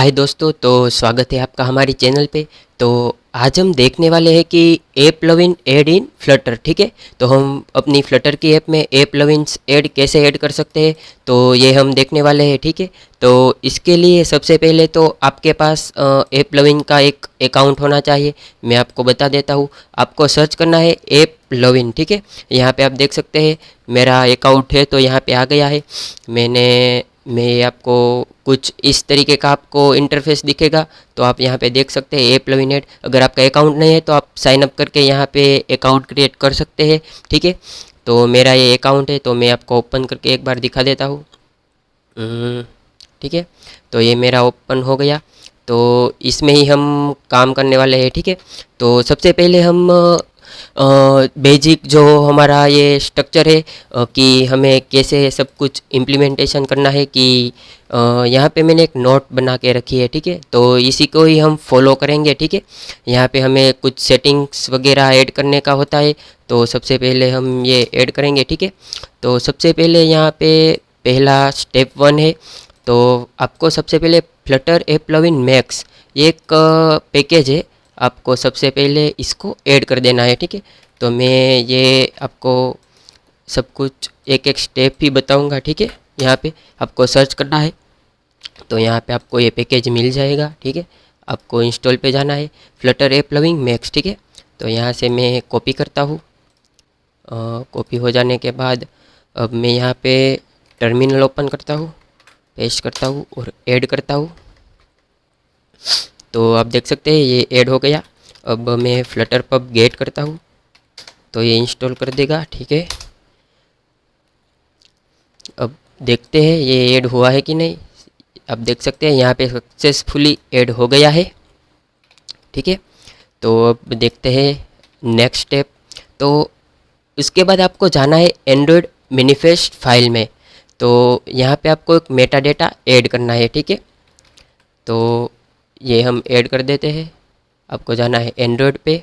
हाय दोस्तों, तो स्वागत है आपका हमारी चैनल पे। तो आज हम देखने वाले हैं कि app plugin add in Flutter. ठीक है, तो हम अपनी फ्लटर की ऐप में ऐप प्लगइन्स ऐड कैसे ऐड कर सकते हैं, तो ये हम देखने वाले हैं। ठीक है, तो इसके लिए सबसे पहले तो आपके पास ऐप प्लगइन का एक अकाउंट होना चाहिए। मैं आपको बता देता हूँ, आपको सर्च करना है ऐप प्लगइन। ठीक है, यहाँ पे आप देख सकते हैं मेरा अकाउंट है, तो यहाँ पे आ गया है। मैं आपको कुछ इस तरीके का आपको इंटरफेस दिखेगा, तो आप यहाँ पे देख सकते हैं ऐप प्लगइन ऐड। अगर आपका अकाउंट नहीं है तो आप साइन अप करके यहाँ पे अकाउंट क्रिएट कर सकते हैं। ठीक है, तो मेरा ये अकाउंट है, तो मैं आपको ओपन करके एक बार दिखा देता हूँ। ठीक है, तो ये मेरा ओपन हो गया। तो इसमें ही हम काम करने वाले हैं। ठीक है, तो सबसे पहले हम बेसिक जो हमारा ये स्ट्रक्चर है कि हमें कैसे सब कुछ इम्प्लीमेंटेशन करना है, कि यहाँ पे मैंने एक नोट बना के रखी है। ठीक है, तो इसी को ही हम फॉलो करेंगे। ठीक है, यहाँ पे हमें कुछ सेटिंग्स वगैरह ऐड करने का होता है, तो सबसे पहले हम ये ऐड करेंगे। ठीक है, तो सबसे पहले यहाँ पे पहला स्टेप 1 है। तो आपको सबसे पहले फ्लटर ऐप प्लगइन मैक्स, ये एक पैकेज है, आपको सबसे पहले इसको ऐड कर देना है। ठीक है, तो मैं ये आपको सब कुछ एक एक स्टेप ही बताऊंगा। ठीक है, यहाँ पे आपको सर्च करना है, तो यहाँ पे आपको ये पैकेज मिल जाएगा। ठीक है, आपको इंस्टॉल पे जाना है फ्लटर ऐप प्लगइन मैक्स। ठीक है, तो यहाँ से मैं कॉपी करता हूँ। कॉपी हो जाने के बाद अब मैं यहाँ पे टर्मिनल ओपन करता हूँ, पेस्ट करता हूँ और ऐड करता हूँ। तो आप देख सकते हैं ये ऐड हो गया। अब मैं फ्लटर पब गेट करता हूँ, तो ये इंस्टॉल कर देगा। ठीक है, अब देखते हैं ये ऐड हुआ है कि नहीं। आप देख सकते हैं यहाँ पे सक्सेसफुली ऐड हो गया है। ठीक है, तो अब देखते हैं नेक्स्ट स्टेप। तो उसके बाद आपको जाना है एंड्रॉयड मैनिफेस्ट फाइल में। तो यहाँ पे आपको एक मेटा डेटा ऐड करना है। ठीक है, तो ये हम ऐड कर देते हैं। आपको जाना है एंड्रॉयड पे,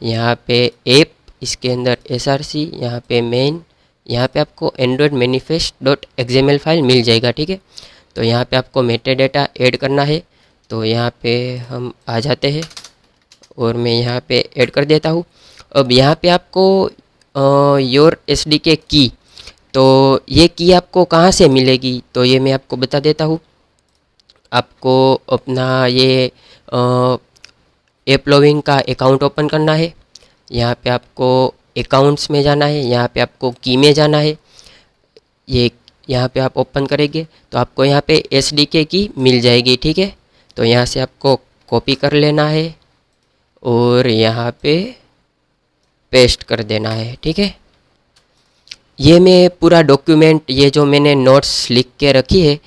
यहाँ पे ऐप, इसके अंदर src, यहाँ पे मेन, यहाँ पे आपको Android manifest dot XML file मिल जाएगा। ठीक है, तो यहाँ पे आपको मेटा डेटा ऐड करना है। तो यहाँ पे हम आ जाते हैं और मैं यहाँ पे ऐड कर देता हूँ। अब यहाँ पे आपको योर SDK की, तो ये की आपको कहाँ से मिलेगी, तो ये मैं आपको बता देता हूँ। आपको अपना ये ऐप प्लगइन का अकाउंट ओपन करना है। यहाँ पे आपको अकाउंट्स में जाना है, यहाँ पे आपको की में जाना है। ये यहाँ पे आप ओपन करेंगे तो आपको यहाँ पे SDK की मिल जाएगी। ठीक है, तो यहाँ से आपको कॉपी कर लेना है और यहाँ पे पेस्ट कर देना है। ठीक है, ये मैं पूरा डॉक्यूमेंट, ये जो मैंने नोट्स लिख के रखी है,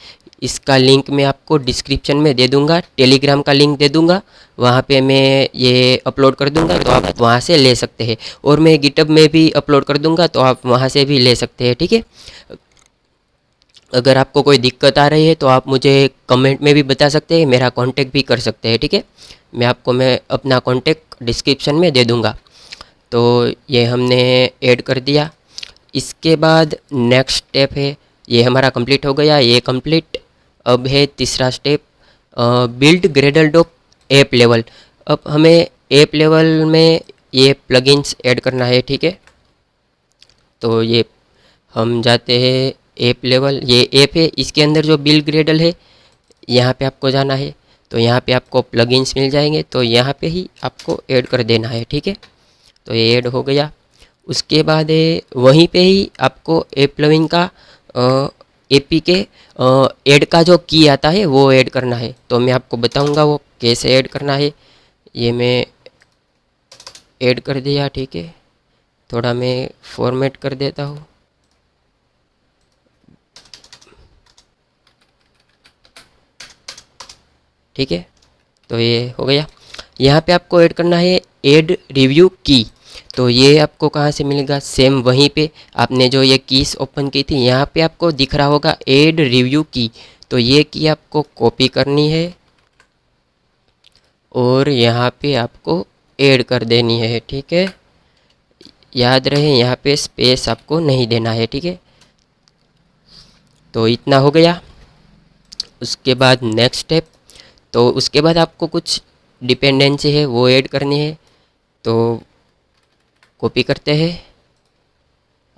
इसका लिंक मैं आपको डिस्क्रिप्शन में दे दूंगा, टेलीग्राम का लिंक दे दूंगा, वहाँ पे मैं ये अपलोड कर दूंगा, तो आप वहाँ से ले सकते हैं। और मैं गिटहब में भी अपलोड कर दूंगा, तो आप वहाँ से भी ले सकते हैं। ठीक है, अगर आपको कोई दिक्कत आ रही है तो आप मुझे कमेंट में भी बता सकते हैं, मेरा कांटेक्ट भी कर सकते हैं। ठीक है, मैं अपना कांटेक्ट डिस्क्रिप्शन में दे दूंगा। तो ये हमने ऐड कर दिया। इसके बाद नेक्स्ट स्टेप है, ये हमारा कंप्लीट हो गया, ये कंप्लीट। अब है तीसरा step, build Gradle dot app level. अब हमें ऐप लेवल में ये प्लगइन्स ऐड करना है। ठीक है, तो ये हम जाते हैं ऐप लेवल, ये ऐप है, इसके अंदर जो बिल्ड ग्रेडल है यहाँ पे आपको जाना है। तो यहाँ पे आपको प्लगइन्स मिल जाएंगे, तो यहाँ पे ही आपको ऐड कर देना है। ठीक है, तो ये ऐड हो गया। उसके बाद वहीं पे ही आपको ऐप प्लगइन का APK ऐड का जो की आता है वो ऐड करना है। तो मैं आपको बताऊंगा वो कैसे ऐड करना है। ये मैं ऐड कर दिया। ठीक है, थोड़ा मैं फॉर्मेट कर देता हूँ। ठीक है, तो ये हो गया। यहाँ पे आपको ऐड करना है ऐड रिव्यू की। तो ये आपको कहाँ से मिलेगा, सेम वहीं पे आपने जो ये कीज ओपन की थी, यहाँ पे आपको दिख रहा होगा ऐड रिव्यू की। तो ये की आपको कॉपी करनी है और यहाँ पे आपको ऐड कर देनी है। ठीक है, याद रहे यहाँ पे स्पेस आपको नहीं देना है। ठीक है, तो इतना हो गया। उसके बाद नेक्स्ट स्टेप, तो उसके बाद आपको कुछ डिपेंडेंसी है वो ऐड करनी है। तो कॉपी करते हैं,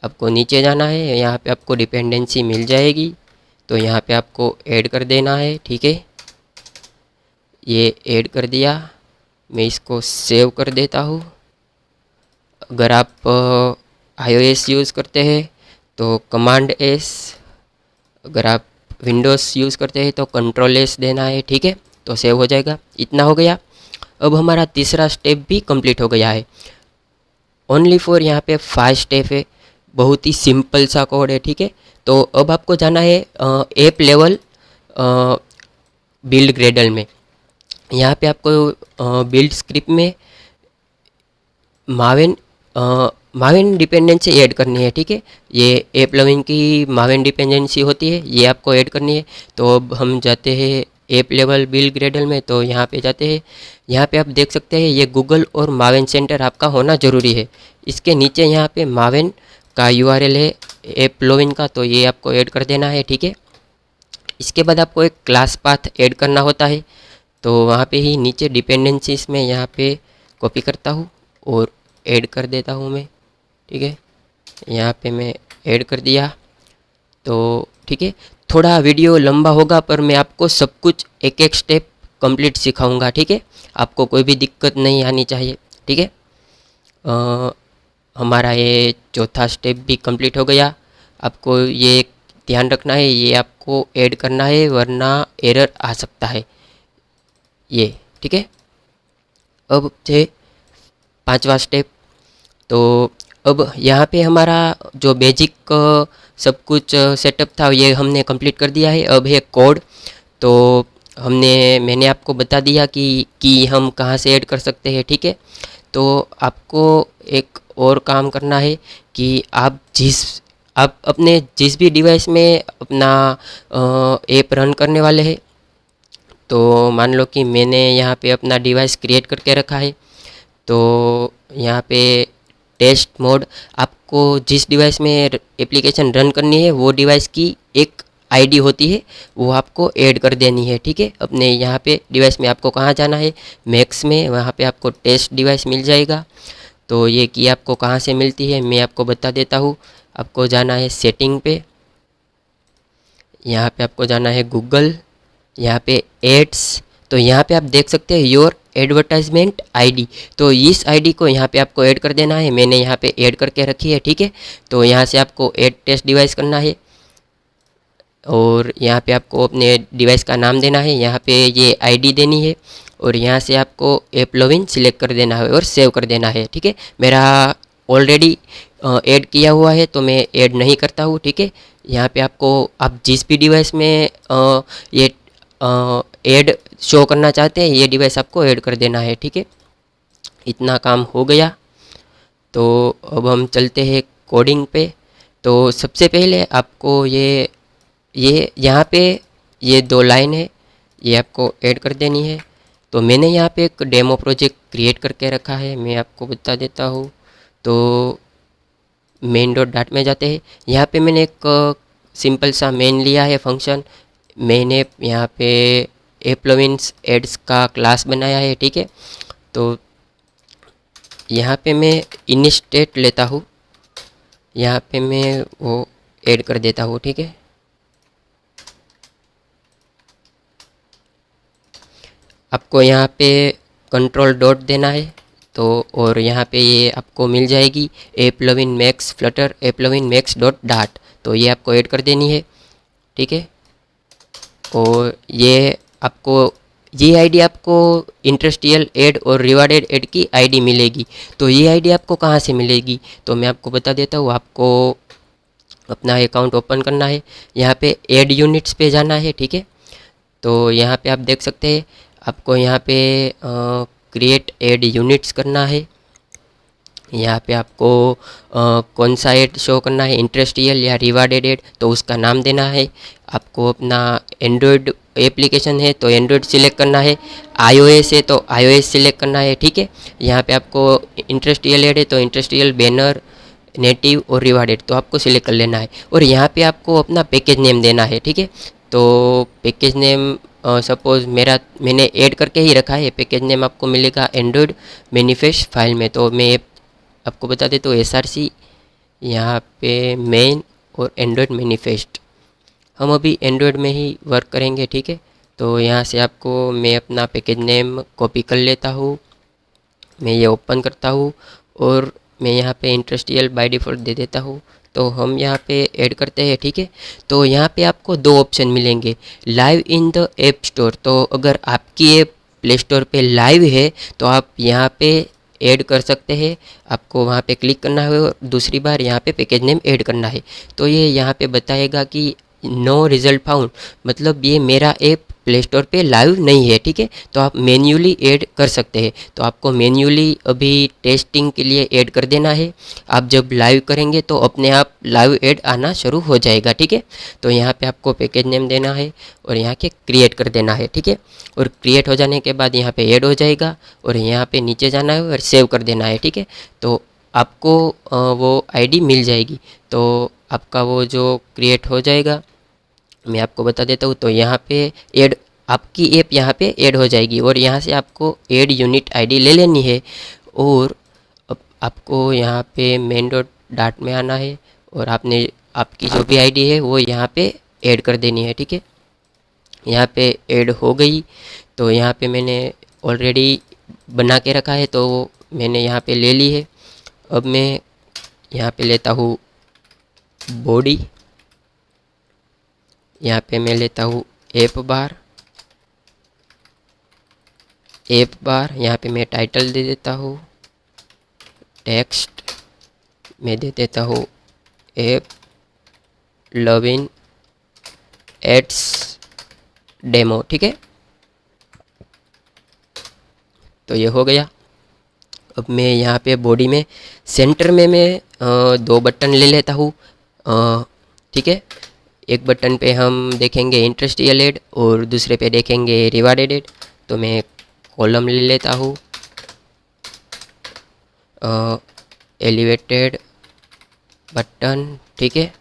आपको नीचे जाना है, यहाँ पे आपको डिपेंडेंसी मिल जाएगी, तो यहाँ पे आपको ऐड कर देना है। ठीक है, ये ऐड कर दिया, मैं इसको सेव कर देता हूँ। अगर आप iOS यूज़ करते हैं तो कमांड एस, अगर आप विंडोज़ यूज़ करते हैं तो कंट्रोल एस देना है। ठीक है, तो सेव हो जाएगा। इतना हो गया। अब हमारा तीसरा स्टेप भी कंप्लीट हो गया है। ओनली फॉर यहाँ पे 5 स्टेप है, बहुत ही सिंपल सा कोड है। ठीक है, तो अब आपको जाना है ऐप लेवल बिल्ड ग्रेडल में। यहाँ पे आपको बिल्ड स्क्रिप्ट में मावेन मावेन डिपेंडेंसी ऐड करनी है। ठीक है, ये ऐप लेवल की मावेन डिपेंडेंसी होती है, ये आपको ऐड करनी है। तो अब हम जाते हैं ऐप लेवल बिल्ड ग्रेडल में, तो यहाँ पे जाते हैं। यहाँ पे आप देख सकते हैं ये गूगल और मावेन सेंटर आपका होना ज़रूरी है। इसके नीचे यहाँ पे मावेन का URL है ऐप लेवल का, तो ये आपको ऐड कर देना है। ठीक है, इसके बाद आपको एक क्लास पाथ ऐड करना होता है, तो वहाँ पे ही नीचे डिपेंडेंसीज में यहाँ पे कॉपी करता हूँ और ऐड कर देता हूँ मैं। ठीक है, यहाँ पे मैं ऐड कर दिया। तो ठीक है, थोड़ा वीडियो लंबा होगा पर मैं आपको सब कुछ एक एक स्टेप कंप्लीट सिखाऊंगा। ठीक है, आपको कोई भी दिक्कत नहीं आनी चाहिए। ठीक है, हमारा ये चौथा स्टेप भी कंप्लीट हो गया। आपको ये ध्यान रखना है, ये आपको ऐड करना है वरना एरर आ सकता है ये। ठीक है, अब थे 5वां स्टेप। तो अब यहाँ पे हमारा जो बेसिक सब कुछ सेटअप था ये हमने कंप्लीट कर दिया है। अब है कोड। तो मैंने आपको बता दिया कि हम कहाँ से ऐड कर सकते हैं। ठीक है, तो आपको एक और काम करना है कि आप अपने जिस भी डिवाइस में अपना ऐप रन करने वाले हैं, तो मान लो कि मैंने यहाँ पे अपना डिवाइस क्रिएट करके रखा है, तो यहाँ पे टेस्ट मोड, आपको जिस डिवाइस में एप्लीकेशन रन करनी है वो डिवाइस की एक आईडी होती है, वो आपको ऐड कर देनी है। ठीक है, अपने यहाँ पे डिवाइस में आपको कहाँ जाना है, मैक्स में, वहाँ पे आपको टेस्ट डिवाइस मिल जाएगा। तो ये की आपको कहाँ से मिलती है मैं आपको बता देता हूँ। आपको जाना है सेटिंग पे, यहाँ पे आपको जाना है गूगल, यहाँ पे एड्स, तो यहाँ पे आप देख सकते हैं योर एडवर्टाइजमेंट आईडी, तो इस आईडी को यहाँ पे आपको ऐड कर देना है। मैंने यहाँ पे ऐड करके रखी है। ठीक है, तो यहाँ से आपको ऐड टेस्ट डिवाइस करना है और यहाँ पे आपको अपने डिवाइस का नाम देना है, यहाँ पे ये आईडी देनी है और यहाँ से आपको ऐप लॉगिन सिलेक्ट कर देना है और सेव कर देना है। ठीक है, मेरा ऑलरेडी ऐड किया हुआ है तो मैं ऐड नहीं करता हूँ। ठीक है, यहाँ पे आपको आप जिस भी डिवाइस में ये ऐड शो करना चाहते हैं ये डिवाइस आपको ऐड कर देना है। ठीक है, इतना काम हो गया। तो अब हम चलते हैं कोडिंग पे। तो सबसे पहले आपको ये यहाँ पे ये 2 लाइन है, ये आपको ऐड कर देनी है। तो मैंने यहाँ पे एक डेमो प्रोजेक्ट क्रिएट करके रखा है, मैं आपको बता देता हूँ। तो main.dart में जाते हैं, यहाँ पे मैंने एक सिंपल सा मेन लिया है फंक्शन। मैंने यहाँ पे ऐप लॉगिन्स एड्स का क्लास बनाया है। ठीक है, तो यहाँ पे मैं इनिस्टेट लेता हूँ, यहाँ पे मैं वो ऐड कर देता हूँ। ठीक है, आपको यहाँ पे कंट्रोल डॉट देना है, तो और यहाँ पे ये आपको मिल जाएगी app login max Flutter app login max dot dart, तो ये आपको ऐड कर देनी है। ठीक है, और ये आईडी आपको इंटरेस्टियल ऐड और रिवार्डेड ऐड की आईडी मिलेगी। तो ये आईडी आपको कहाँ से मिलेगी तो मैं आपको बता देता हूँ। आपको अपना अकाउंट ओपन करना है, यहाँ पे ऐड यूनिट्स पे जाना है। ठीक है, तो यहाँ पे आप देख सकते हैं आपको यहाँ पे क्रिएट ऐड यूनिट्स करना है। यहाँ पे आपको कौन सा ऐड शो करना है, इंटरेस्टियल या रिवार्डेड ऐड, तो उसका नाम देना है। आपको अपना एंड्रॉयड एप्लीकेशन है तो एंड्रॉयड सिलेक्ट करना है, iOS है तो iOS सिलेक्ट करना है। ठीक है, यहाँ पे आपको इंटरेस्टियल ऐड है तो इंटरेस्टियल, बैनर, नेटिव और रिवार्डेड तो आपको सिलेक्ट कर लेना है। और यहाँ पे आपको अपना पैकेज नेम देना है। ठीक है, तो पैकेज नेम सपोज़ मैंने ऐड करके ही रखा है। पैकेज नेम आपको मिलेगा एंड्रॉयड मैनिफेस्ट फाइल में। तो मैं आपको बता देता हूँ SRC यहाँ पे मेन और एंड्रॉयड मैनिफेस्ट। हम अभी एंड्रॉयड में ही वर्क करेंगे, ठीक है। तो यहाँ से आपको मैं अपना पैकेज नेम कॉपी कर लेता हूँ, मैं ये ओपन करता हूँ और मैं यहाँ पे इंडस्ट्रियल बाय डिफ़ॉल्ट दे देता हूँ। तो हम यहाँ पे ऐड करते हैं, ठीक है। तो यहाँ पे आपको दो ऑप्शन मिलेंगे, live in the app store. तो अगर आपकी ऐप प्ले स्टोर पे लाइव है तो आप यहाँ पे ऐड कर सकते हैं। आपको वहाँ पे क्लिक करना है और दूसरी बार यहाँ पे पैकेज नेम ऐड करना है। तो ये यहाँ पे बताएगा कि नो रिज़ल्ट फाउंड, मतलब ये मेरा ऐप प्ले स्टोर पे लाइव नहीं है, ठीक है। तो आप मैन्युअली ऐड कर सकते हैं। तो आपको मैन्युअली अभी टेस्टिंग के लिए ऐड कर देना है। आप जब लाइव करेंगे तो अपने आप लाइव ऐड आना शुरू हो जाएगा, ठीक है। तो यहाँ पे आपको पैकेज नेम देना है और यहाँ के क्रिएट कर देना है, ठीक है। और क्रिएट हो जाने के बाद यहाँ पे ऐड हो जाएगा और यहाँ पे नीचे जाना है और सेव कर देना है, ठीक है। तो आपको वो आईडी मिल जाएगी। तो आपका वो जो क्रिएट हो जाएगा, मैं आपको बता देता हूँ। तो यहाँ पे ऐड, आपकी ऐप यहाँ पे ऐड हो जाएगी और यहाँ से आपको ऐड यूनिट आईडी ले लेनी है और अब आपको यहाँ पे मेन डॉट डाट में आना है और आपने आपकी जो भी आईडी है वो यहाँ पे ऐड कर देनी है, ठीक है। यहाँ पे ऐड हो गई। तो यहाँ पे मैंने ऑलरेडी बना के रखा है तो मैंने यहाँ पे ले ली है। अब मैं यहाँ पे लेता हूँ बॉडी, यहाँ पे मैं लेता हूँ ऐप बार, यहाँ पे मैं टाइटल दे देता हूँ, टेक्स्ट मैं दे देता हूँ ऐप लॉगिन एड्स डेमो, ठीक है। तो ये हो गया। अब मैं यहाँ पे बॉडी में सेंटर में मैं दो बटन ले लेता हूँ, ठीक है। एक बटन पे हम देखेंगे इंडस्ट्रियल ऐड और दूसरे पे देखेंगे रिवार्डेड ऐड। तो मैं कॉलम ले लेता हूँ, एलिवेटेड बटन, ठीक है।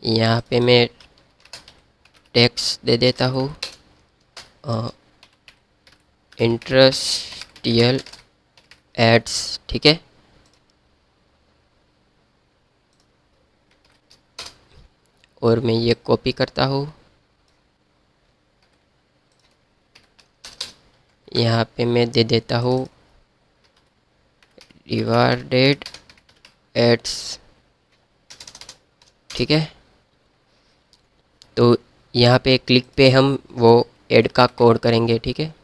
यहाँ पे मैं टेक्स्ट दे देता हूँ इंडस्ट्रियल एड्स, ठीक है। और मैं ये कॉपी करता हूँ, यहाँ पे मैं दे देता हूँ रिवार्डेड एड्स, ठीक है। तो यहाँ पे क्लिक पे हम वो ऐड का कोड करेंगे, ठीक है।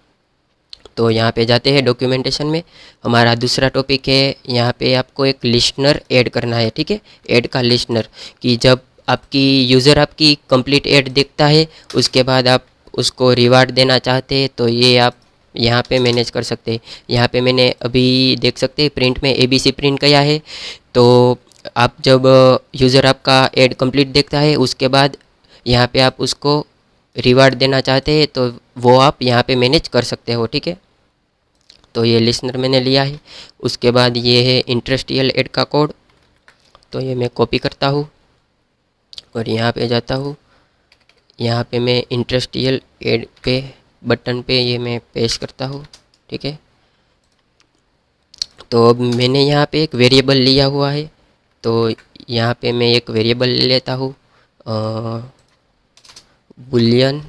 तो यहाँ पे जाते हैं डॉक्यूमेंटेशन में। हमारा दूसरा टॉपिक है, यहाँ पे आपको एक लिस्टनर ऐड करना है, ठीक है। ऐड का लिस्टनर कि जब आपकी यूज़र आपकी कंप्लीट ऐड देखता है उसके बाद आप उसको रिवार्ड देना चाहते हैं तो ये आप यहाँ पे मैनेज कर सकते हैं। यहाँ पे मैंने अभी देख सकते हैं प्रिंट में ABC प्रिंट किया है। तो आप जब यूज़र आपका ऐड कंप्लीट देखता है उसके बाद यहाँ पे आप उसको रिवार्ड देना चाहते हैं तो वो आप यहाँ पे मैनेज कर सकते हो, ठीक है। तो ये लिस्नर मैंने लिया है। उसके बाद ये है इंडस्ट्रियल ऐड का कोड, तो ये मैं कॉपी करता हूँ और यहाँ पे जाता हूँ। यहाँ पे मैं इंडस्ट्रियल ऐड पे बटन पे ये मैं पेस्ट करता हूँ, ठीक है। तो अब मैंने यहाँ पे एक वेरिएबल लिया हुआ है तो यहाँ पे मैं एक वेरिएबल ले लेता हूँ बुलियन,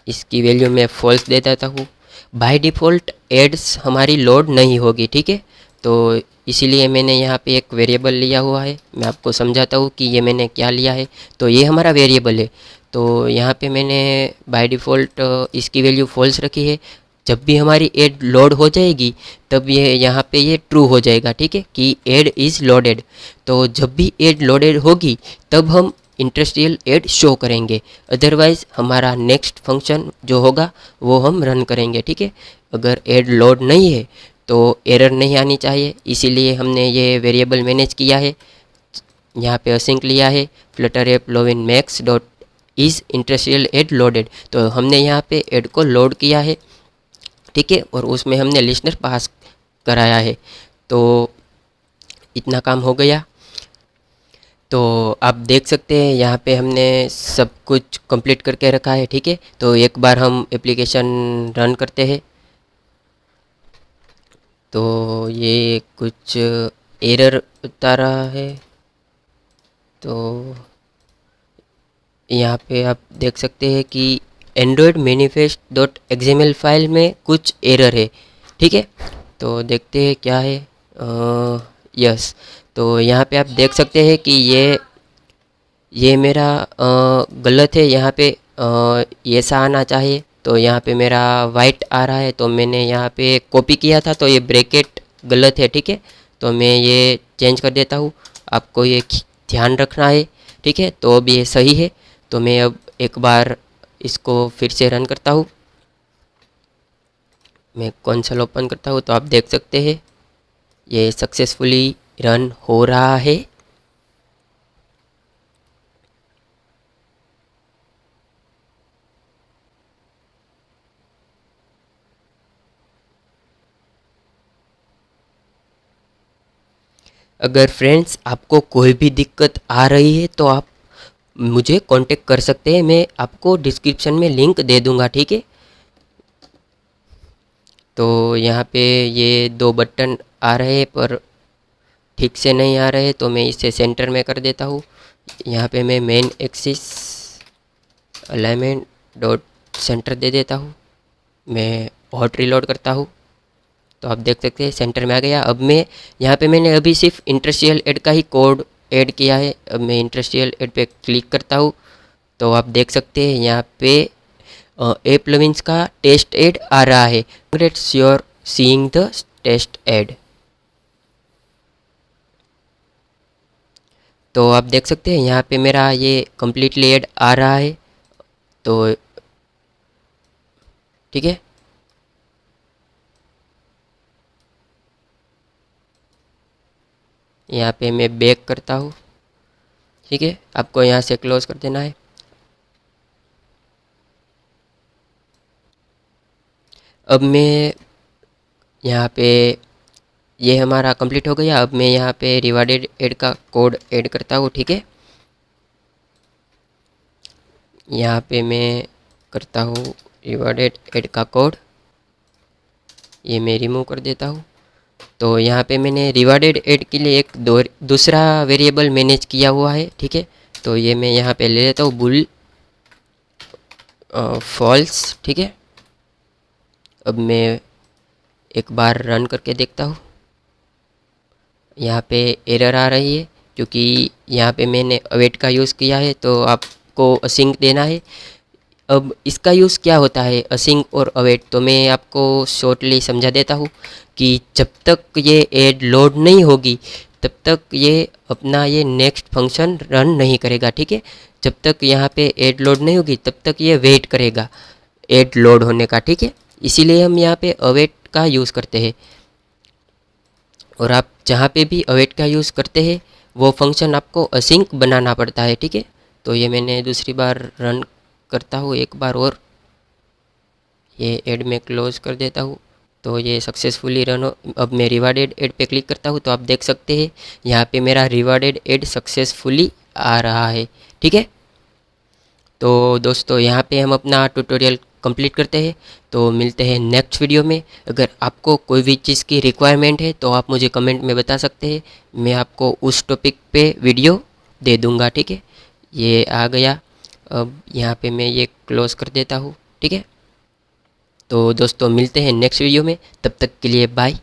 इसकी वैल्यू मैं फॉल्स दे देता हूँ। बाय डिफ़ॉल्ट एड्स हमारी लोड नहीं होगी, ठीक है। तो इसीलिए मैंने यहाँ पे एक वेरिएबल लिया हुआ है। मैं आपको समझाता हूँ कि ये मैंने क्या लिया है। तो ये हमारा वेरिएबल है। तो यहाँ पे मैंने बाय डिफ़ॉल्ट इसकी वैल्यू फॉल्स रखी है। जब भी हमारी ऐड लोड हो जाएगी तब ये यहाँ पे ये ट्रू हो जाएगा, ठीक है, कि ऐड इज़ लोडेड। तो जब भी ऐड लोडेड होगी तब हम इंडस्ट्रियल ऐड शो करेंगे, अदरवाइज़ हमारा नेक्स्ट फंक्शन जो होगा वो हम रन करेंगे, ठीक है। अगर ऐड लोड नहीं है तो एरर नहीं आनी चाहिए, इसीलिए हमने ये वेरिएबल मैनेज किया है। यहाँ पे असिंक लिया है Flutter app login max dot is industrial add loaded. तो हमने यहाँ पे ऐड को लोड किया है, ठीक है, और उसमें हमने लिस्टनर पास कराया है। तो इतना काम हो गया। तो आप देख सकते हैं यहाँ पे हमने सब कुछ कंप्लीट करके रखा है, ठीक है। तो एक बार हम एप्लीकेशन रन करते हैं। तो ये कुछ एरर बता रहा है। तो यहाँ पे आप देख सकते हैं कि Android manifest dot XML file में कुछ एरर है, ठीक है। तो देखते हैं क्या है। यस, तो यहाँ पे आप देख सकते हैं कि ये मेरा गलत है। यहाँ पे ऐसा आना चाहिए, तो यहाँ पे मेरा वाइट आ रहा है। तो मैंने यहाँ पे कॉपी किया था, तो ये ब्रैकेट गलत है, ठीक है। तो मैं ये चेंज कर देता हूँ, आपको ये ध्यान रखना है, ठीक है। तो अब ये सही है। तो मैं अब एक बार इसको फिर से रन करता हूँ। मैं कंसोल ओपन करता हूँ, तो आप देख सकते हैं ये सक्सेसफुली रन हो रहा है। अगर फ्रेंड्स आपको कोई भी दिक्कत आ रही है तो आप मुझे कांटेक्ट कर सकते हैं। मैं आपको डिस्क्रिप्शन में लिंक दे दूंगा, ठीक है। तो यहाँ पे ये दो बटन आ रहे हैं पर ठीक से नहीं आ रहे, तो मैं इसे सेंटर में कर देता हूँ। यहाँ पे मैं main axis alignment dot center दे देता हूँ। मैं हॉट रीलोड करता हूँ, तो आप देख सकते हैं सेंटर में आ गया। अब मैं यहाँ पे मैंने अभी सिर्फ इंडस्ट्रियल ऐड का ही कोड ऐड किया है। अब मैं इंडस्ट्रियल ऐड पे क्लिक करता हूँ, तो आप देख सकते हैं यहाँ पे ए प्लगइन्स का टेस्ट ऐड आ रहा है। Congrats you're seeing the test ad. तो आप देख सकते हैं यहाँ पे मेरा ये कम्प्लीटली ऐड आ रहा है। तो ठीक है, यहाँ पे मैं बैक करता हूँ, ठीक है। आपको यहाँ से क्लोज कर देना है। अब मैं यहाँ पे ये हमारा कंप्लीट हो गया। अब मैं यहाँ पे रिवार्डेड ऐड का कोड ऐड करता हूँ, ठीक है। यहाँ पे मैं करता हूँ रिवार्डेड ऐड का कोड, ये मैं रिमूव कर देता हूँ। तो यहाँ पे मैंने रिवार्डेड ऐड के लिए एक दूसरा वेरिएबल मैनेज किया हुआ है, ठीक है। तो ये मैं यहाँ पे ले लेता हूँ बुल फॉल्स, ठीक है। अब मैं एक बार रन करके देखता हूँ। यहाँ पे एरर आ रही है क्योंकि यहाँ पे मैंने अवेट का यूज़ किया है, तो आपको असिंक देना है। अब इसका यूज़ क्या होता है असिंक और अवेट, तो मैं आपको शॉर्टली समझा देता हूँ कि जब तक ये ऐड लोड नहीं होगी तब तक ये अपना ये नेक्स्ट फंक्शन रन नहीं करेगा, ठीक है। जब तक यहाँ पे ऐड लोड नहीं होगी तब तक ये वेट करेगा ऐड लोड होने का, ठीक है। इसीलिए हम यहाँ पे अवेट का यूज़ करते हैं। और आप जहाँ पे भी अवेट का यूज़ करते हैं वो फंक्शन आपको असिंक बनाना पड़ता है, ठीक है। तो ये मैंने दूसरी बार रन करता हूँ एक बार और, ये ऐड में क्लोज कर देता हूँ। तो ये सक्सेसफुली रन हो। अब मैं रिवार्डेड ऐड पे क्लिक करता हूँ, तो आप देख सकते हैं यहाँ पे मेरा रिवार्डेड ऐड सक्सेसफुली आ रहा है, ठीक है। तो दोस्तों यहाँ पे हम अपना ट्यूटोरियल कंप्लीट करते हैं। तो मिलते हैं नेक्स्ट वीडियो में। अगर आपको कोई भी चीज़ की रिक्वायरमेंट है तो आप मुझे कमेंट में बता सकते हैं, मैं आपको उस टॉपिक पे वीडियो दे दूँगा, ठीक है। ये आ गया। अब यहाँ पे मैं ये क्लोज़ कर देता हूँ, ठीक है। तो दोस्तों मिलते हैं नेक्स्ट वीडियो में, तब तक के लिए बाय।